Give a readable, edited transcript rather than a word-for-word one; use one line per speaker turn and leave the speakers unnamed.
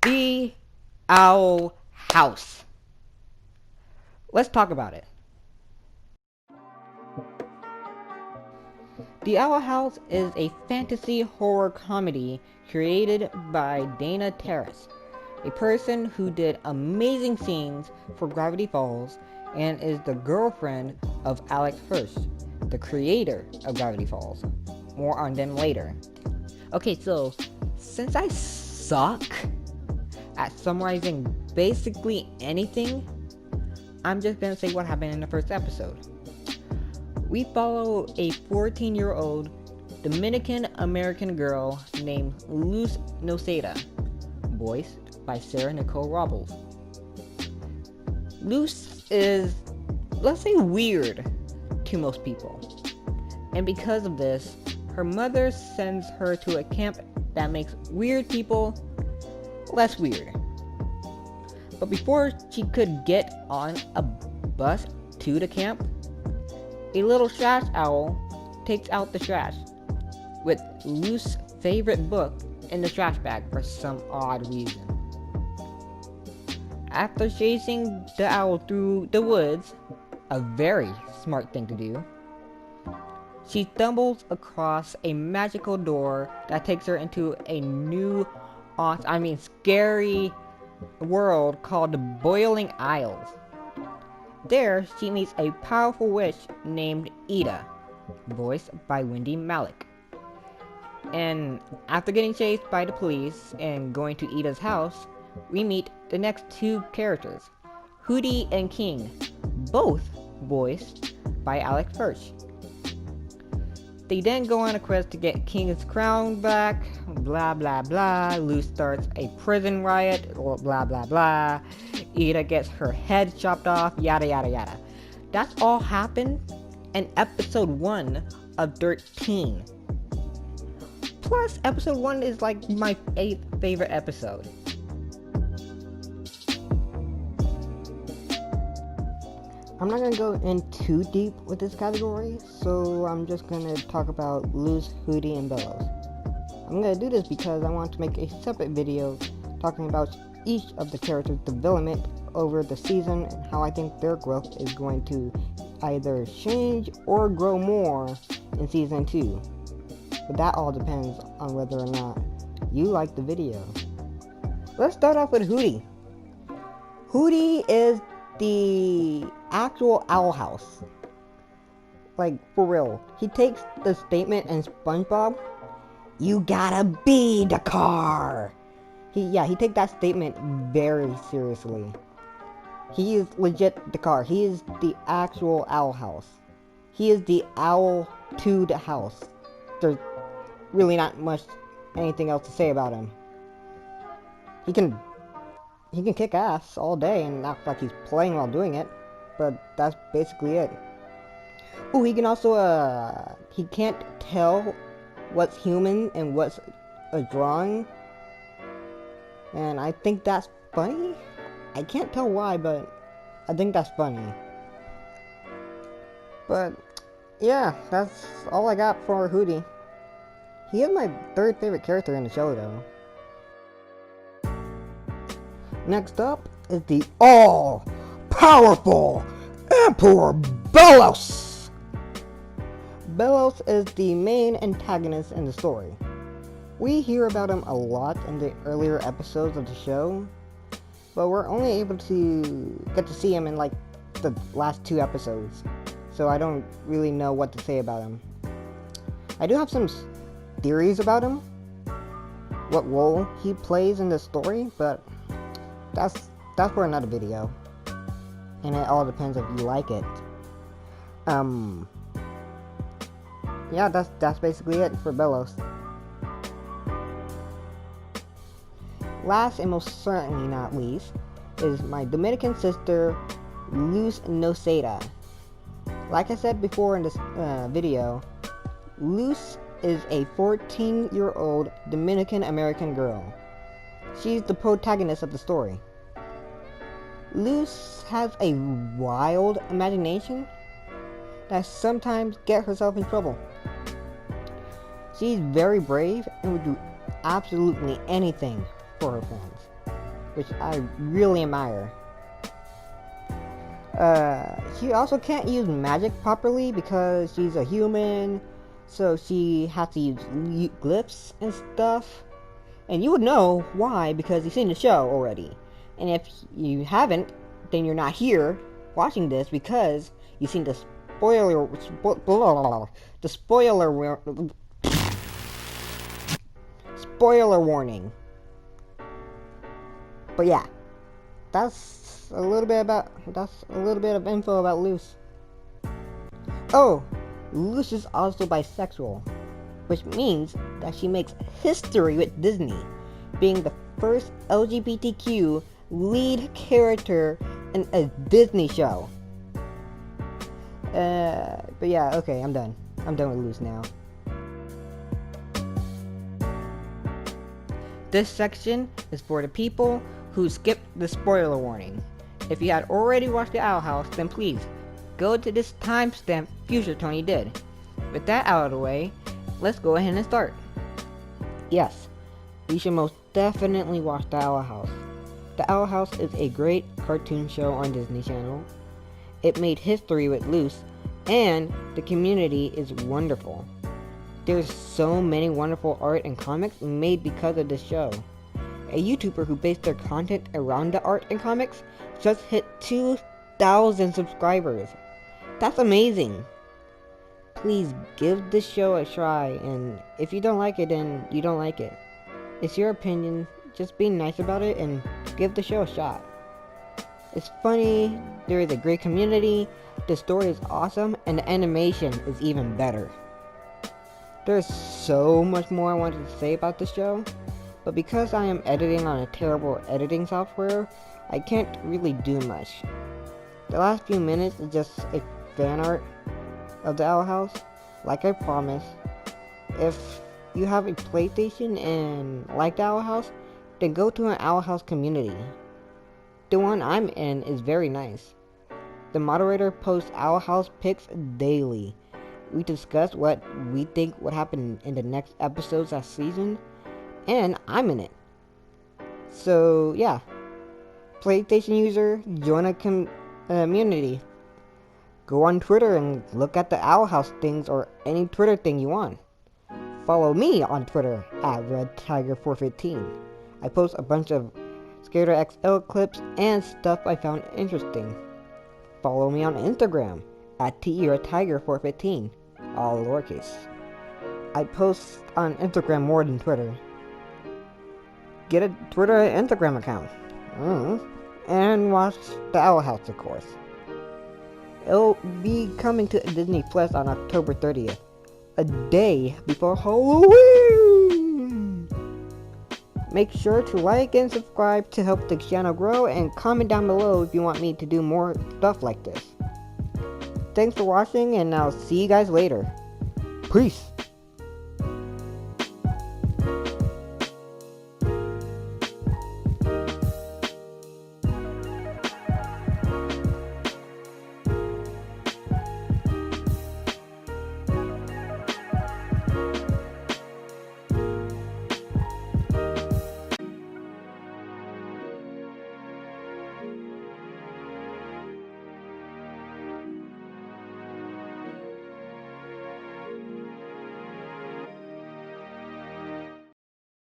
The Owl House. Let's talk about it. The Owl House is a fantasy horror comedy created by Dana Terrace, a person who did amazing scenes for Gravity Falls and is the girlfriend of Alex Hirsch, the creator of Gravity Falls. More on them later. Okay, so since I suck at summarizing basically anything, I'm just gonna say what happened in the first episode. We follow a 14-year-old Dominican American girl named Luz Noceda, voiced by Sarah Nicole Robles. Luz is, let's say, weird to most people, and because of this, her mother sends her to a camp that makes weird people less weird. But before she could get on a bus to the camp, a little trash owl takes out the trash, with Luz's favorite book in the trash bag for some odd reason. After chasing the owl through the woods, a very smart thing to do, she stumbles across a magical door that takes her into a new, scary world called the Boiling Isles. There, she meets a powerful witch named Ida, voiced by Wendy Malick. And after getting chased by the police and going to Ida's house, we meet the next two characters, Hootie and King, both voiced by Alex Hirsch. They then go on a quest to get King's crown back, blah blah blah. Luz starts a prison riot, blah blah blah. Ida gets her head chopped off, yada yada yada. That's all happened in episode 1 of 13. Plus, episode 1 is like my 8th favorite episode. I'm not going to go in too deep with this category, so I'm just going to talk about Luz, Hootie, and Bellows. I'm going to do this because I want to make a separate video talking about each of the characters' development over the season and how I think their growth is going to either change or grow more in season 2. But that all depends on whether or not you like the video. Let's start off with Hootie. Hootie is the actual Owl House. Like, for real. He takes the statement in SpongeBob, "You gotta be the car." He takes that statement very seriously. He is legit the car. He is the actual Owl House. He is the owl to the house. There's really not much anything else to say about him. He can kick ass all day and act like he's playing while doing it, but that's basically it. Ooh, he can also, he can't tell what's human and what's a drawing, and I think that's funny. I can't tell why, but I think that's funny. But, yeah, that's all I got for Hootie. He is my 3rd favorite character in the show, though. Next up is the all-powerful Emperor Bellows! Bellows is the main antagonist in the story. We hear about him a lot in the earlier episodes of the show, but we're only able to get to see him in like the last 2 episodes, so I don't really know what to say about him. I do have some theories about him, what role he plays in the story, but that's for another video, and it all depends if you like it. Yeah, that's basically it for Bellows. Last and most certainly not least is my Dominican sister, Luz Noceda. Like I said before in this video, Luz is a 14-year-old Dominican American girl. She's the protagonist of the story. Luz has a wild imagination that sometimes gets herself in trouble. She's very brave and would do absolutely anything for her friends. which I really admire. She also can't use magic properly because she's a human, so she has to use glyphs and stuff. And you would know why because you've seen the show already. And if you haven't, then you're not here watching this because you've seen the spoiler warning. But yeah, that's a little bit of info about Luce. Oh, Luce is also bisexual, which means that she makes history with Disney, being the first LGBTQ lead character in a Disney show. But yeah, okay, I'm done. I'm done with Luce now. This section is for the people who skipped the spoiler warning. If you had already watched the Owl House, then please go to this timestamp Future Tony did. With that out of the way, let's go ahead and start. Yes, you should most definitely watch The Owl House. The Owl House is a great cartoon show on Disney Channel. It made history with Luce, and the community is wonderful. There's so many wonderful art and comics made because of this show. A YouTuber who based their content around the art and comics just hit 2,000 subscribers. That's amazing. Please give this show a try, and if you don't like it, then you don't like it. It's your opinion, just be nice about it and give the show a shot. It's funny, there is a great community, the story is awesome, and the animation is even better. There's so much more I wanted to say about this show, but because I am editing on a terrible editing software, I can't really do much. The last few minutes is just a fan art of the Owl House, like I promised. If you have a PlayStation and like the Owl House, then go to an Owl House community. The one I'm in is very nice. The moderator posts Owl House pics daily. We discuss what we think would happen in the next episodes that season, and I'm in it. So yeah, PlayStation user, join a community. Go on Twitter and look at the Owl House things or any Twitter thing you want. Follow me on Twitter at TERedTiger415. I post a bunch of Skater XL clips and stuff I found interesting. Follow me on Instagram at TERedTiger415, all lowercase. I post on Instagram more than Twitter. Get a Twitter and Instagram account. And watch the Owl House, of course. It'll be coming to Disney Plus on October 30th, a day before Halloween. Make sure to like and subscribe to help the channel grow, and comment down below if you want me to do more stuff like this. Thanks for watching, and I'll see you guys later. Peace.